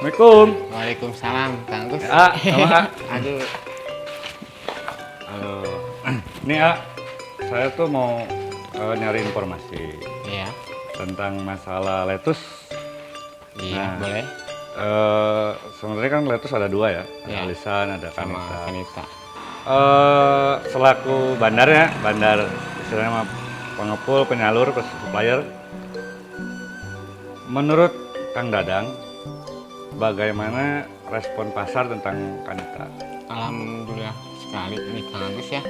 Assalamualaikum. Waalaikumsalam, Kang Gus. Sama Kak. Aduh, Halo. Nih saya tuh mau nyari informasi iya, tentang masalah lettuce. iya, Nah, boleh. Sebenarnya kan lettuce ada dua ya, ada Iya. alisan, ada Sama kanita. Kanita. Selaku bandar ya, bandar istilahnya mah pengepul, penyalur, supplier. Menurut Kang Dadang, bagaimana respon pasar tentang kanita? Alhamdulillah sekali nih Kang Agus ya.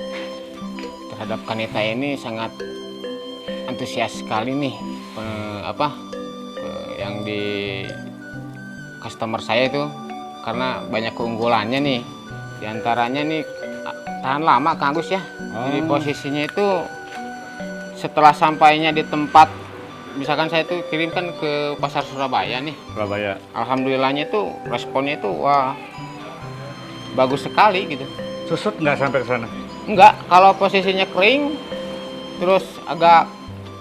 Terhadap Kanita ini sangat antusias sekali nih yang di customer saya itu karena banyak keunggulannya nih. Di antaranya nih tahan lama Kang Agus ya. Jadi posisinya itu setelah sampainya di tempat, misalkan saya tuh kirimkan ke pasar Surabaya nih. Surabaya. Alhamdulillahnya itu responnya itu wah bagus sekali gitu. Susut nggak sampai ke sana? Enggak, kalau posisinya kering terus agak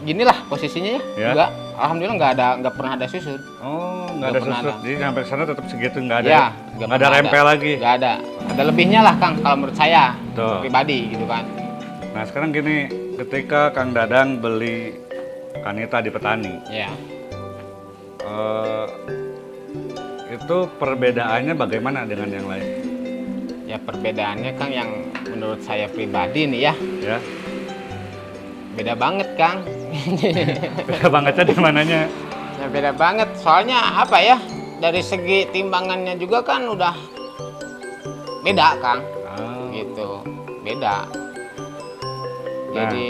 ginilah posisinya ya. Ya. Enggak, alhamdulillah nggak pernah ada susut. Oh, nggak Nggak ada pernah susut. ada. Jadi sampai ke sana tetap segitu nggak ada. Ya, Nggak ada rempel lagi. Nggak ada. Ada lebihnya lah Kang kalau menurut saya Tuh. pribadi gitu kan. Nah sekarang gini, ketika Kang Dadang beli kanita di petani, Ya. itu perbedaannya bagaimana dengan yang lain? Ya perbedaannya Kang yang menurut saya pribadi nih ya, Ya, beda banget Kang. beda bangetnya di mananya? Ya beda banget, soalnya apa ya, dari segi timbangannya juga kan udah beda Kang, gitu, beda. Jadi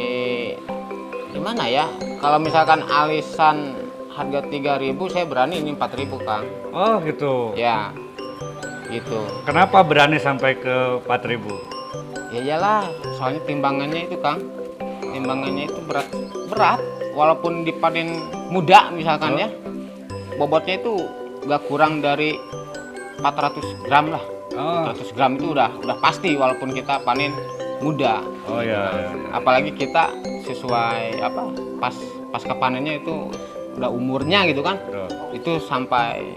gimana ya, kalau misalkan alisan harga 3.000 saya berani ini 4.000 Kang. Oh gitu. Ya, gitu. Kenapa berani sampai ke 4.000? Ya iyalah, soalnya timbangannya itu Kang, timbangannya itu berat, walaupun dipanen muda misalkan ya, bobotnya itu gak kurang dari 400 gram lah. 400 gram itu udah pasti walaupun kita panen muda. Oh iya. Apalagi kita sesuai pas kepanennya itu udah umurnya gitu kan. Itu sampai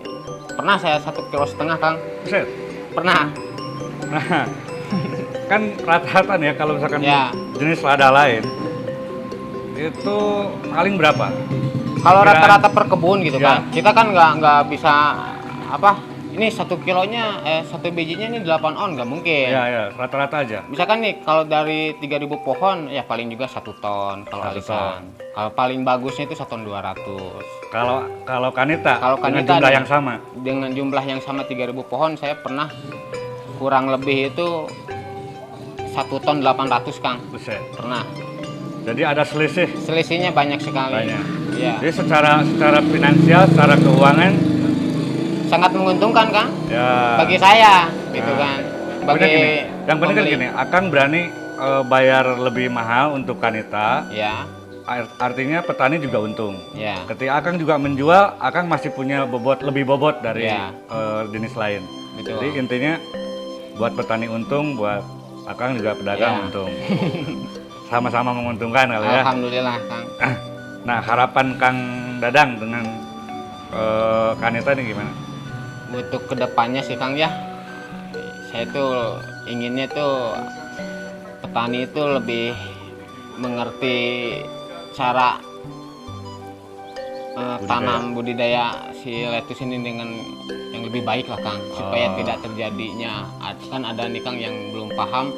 pernah saya 1,5 kilo Kang. Buset. Pernah. Nah, kan rata-rata nih ya kalau misalkan Ya. jenis lada lain itu paling berapa? Kalau Perkiraan. rata-rata per kebun gitu Ya. kan, kita kan nggak bisa ini 1 kilonya, 1 bijinya ini 8 on nggak mungkin. Ya, rata-rata aja. Misalkan nih kalau dari 3.000 pohon ya paling juga 1 ton kalau 1 alisan. Kalau paling bagusnya itu 1,2 ton. Kalau kanita, Kalau dengan kanita jumlah nih, yang sama. Dengan jumlah yang sama 3.000 pohon saya pernah kurang lebih itu 1 ton 800 Kang. Buset. Pernah. Jadi ada selisih Selisihnya banyak sekali. banyak. Iya. Jadi secara finansial, secara keuangan Sangat menguntungkan Kang. ya. Bagi saya gitu kan. Bagi yang penting kan pembeli. gini, Akang berani bayar lebih mahal untuk kanita. Ya, Artinya petani juga untung. ya. Ketika Akang juga menjual, Akang masih punya lebih bobot dari Ya. jenis lain. Betul. Jadi intinya buat petani untung, buat Akang juga pedagang Ya. untung. Sama-sama menguntungkan kali ya. Alhamdulillah Kang. Nah, harapan Kang Dadang dengan kanita ini gimana? Untuk kedepannya sih Kang ya, saya tuh inginnya tuh petani itu lebih mengerti cara tanam budidaya si lettuce ini dengan yang lebih baik lah Kang, supaya tidak terjadinya kan ada nih Kang yang belum paham,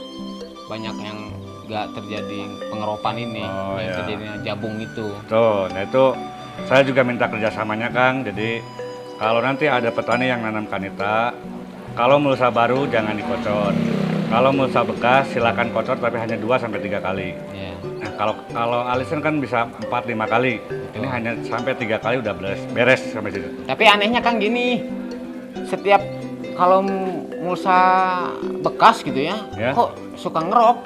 banyak yang nggak terjadi pengeropan ini, yang iya. terjadinya jabung itu. Tuh, nah itu saya juga minta kerjasamanya Kang. Jadi kalau nanti ada petani yang nanam kanita, kalau mulsa baru jangan dikocor. Kalau mulsa bekas silakan kocor tapi hanya 2-3 kali. Ya. Nah, kalau alisan kan bisa 4-5 kali. Ini hanya sampai 3 kali udah beres sampai situ. Tapi anehnya Kang gini, setiap kalau mulsa bekas gitu ya, Ya. kok suka ngerok.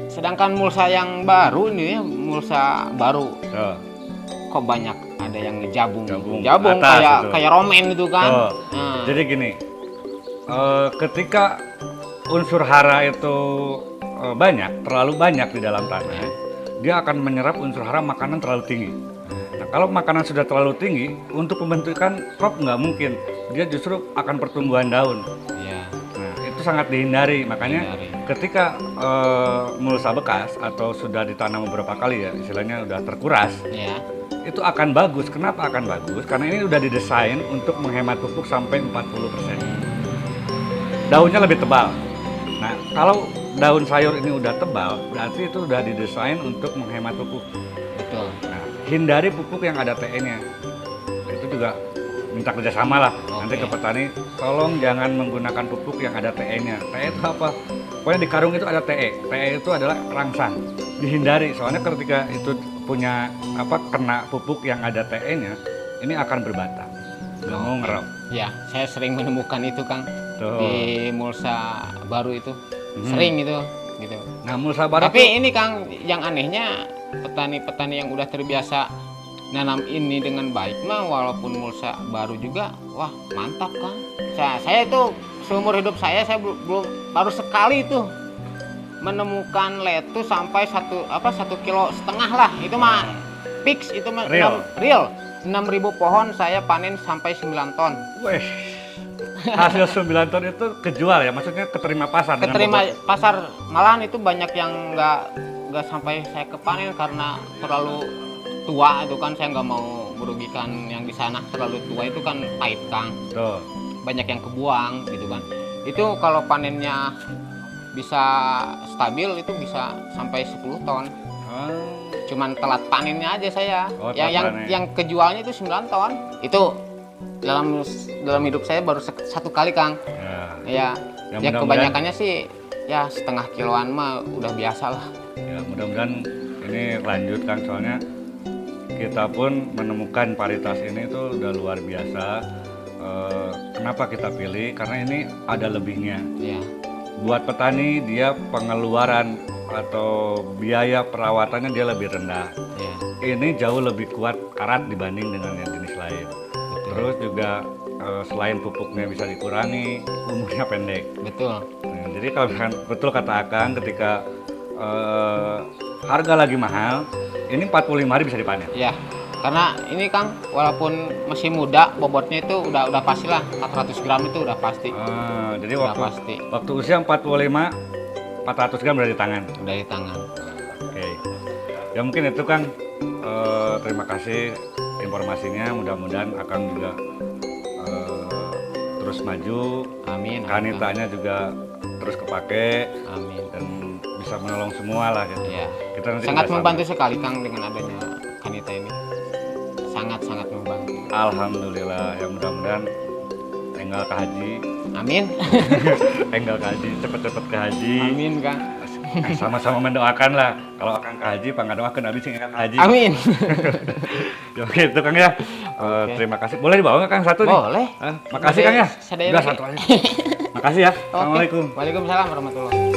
Sedangkan mulsa yang baru ini ya, mulsa baru Tuh. kok banyak ada yang ngejabung. Jabung atas itu. kayak romen itu kan. Tuh. Nah, Jadi gini, ketika unsur hara itu terlalu banyak di dalam tanah, dia akan menyerap unsur hara makanan terlalu tinggi. Nah, kalau makanan sudah terlalu tinggi, untuk pembentukan crop nggak mungkin. dia justru akan pertumbuhan daun. Iya. Nah, itu sangat dihindari. Makanya Dihindari. ketika mulsa bekas atau sudah ditanam beberapa kali ya, istilahnya udah terkuras, Iya. itu akan bagus. Kenapa akan bagus? Karena ini udah didesain untuk menghemat pupuk sampai 40%. Daunnya lebih tebal. Nah, kalau daun sayur ini udah tebal, berarti itu udah didesain untuk menghemat pupuk. Betul. Nah, hindari pupuk yang ada TE-nya. Itu juga minta kerjasama lah. Nanti Oke. ke petani, tolong jangan menggunakan pupuk yang ada TE-nya. TE itu apa? Pokoknya di karung itu ada TE. TE itu adalah rangsang. Dihindari, soalnya ketika itu punya kena pupuk yang ada TE-nya, ini akan berbatang. Nggak mau ngerap. Ya, saya sering menemukan itu, Kang. Tuh. Di mulsa baru itu. Sering itu, gitu. Nah, mulsa baru Tapi ini, Kang, yang anehnya petani-petani yang udah terbiasa nanam ini dengan baik mah walaupun mulsa baru juga, wah, mantap, Kang. Saya itu seumur hidup saya belum baru sekali itu menemukan letu sampai 1,5 kilo lah. Itu mah fix, itu mah Real. real. 6.000 pohon saya panen sampai 9 ton. Weh, hasil 9 ton itu kejual ya? Maksudnya keterima pasar? dengan Keterima bobot? pasar, malahan itu banyak yang nggak sampai saya kepanen karena terlalu tua itu kan, saya nggak mau merugikan yang di sana. Terlalu tua itu kan pahit, Kang. Tuh. Banyak yang kebuang gitu kan. Itu kalau panennya bisa stabil itu bisa sampai 10 ton. Cuman telat panennya aja saya. Oh, yang telat yang panen. yang kejualnya itu 9 ton. Itu dalam hidup saya baru satu kali, Kang. Ya. Ya, Ya, yang mudah-mudahan- kebanyakannya sih ya setengah kiloan mah udah biasa lah. Ya, mudah-mudahan ini lanjut, Kang, soalnya kita pun menemukan varietas ini tuh udah luar biasa. Kenapa kita pilih? Karena ini ada lebihnya. Ya, Buat petani dia pengeluaran atau biaya perawatannya dia lebih rendah. ya, Ini jauh lebih kuat karat dibanding dengan yang jenis lain. Terus juga selain pupuknya bisa dikurangi, umurnya pendek. betul. Nah, jadi kalau misalkan betul kata Akang, ketika harga lagi mahal, ini 45 hari bisa dipanen. Ya, karena ini, Kang, walaupun masih muda, bobotnya itu udah pastilah 400 gram itu udah pasti. Jadi Udah pasti. waktu usia 45, 400 gram udah di tangan. Udah di tangan. Oke. Ya mungkin itu, Kang. Terima kasih informasinya. Mudah-mudahan Akang juga terus maju. Amin. Kanitanya juga terus kepake Amin. dan bisa menolong semua lah gitu. Ya. Kita nanti Sangat kerjasama. membantu sekali, Kang, dengan adanya Kanita ini. Sangat membantu. Alhamdulillah, ya mudah-mudahan tinggal ke haji, Amin. tinggal ke haji, cepet-cepet ke haji. Amin, Kang. Sama-sama mendoakan lah. Kalau akan ke haji, pak nggak doakan habis nggak ke haji. Amin. Ya gitu, Kang ya. Terima kasih. Boleh dibawa nggak, Kang, satu nih? Boleh. Makasih, Kang ya. Sadaya Udah lagi. satu aja. Makasih ya. Oke. Assalamualaikum. Waalaikumsalam warahmatullahi wabarakatuh.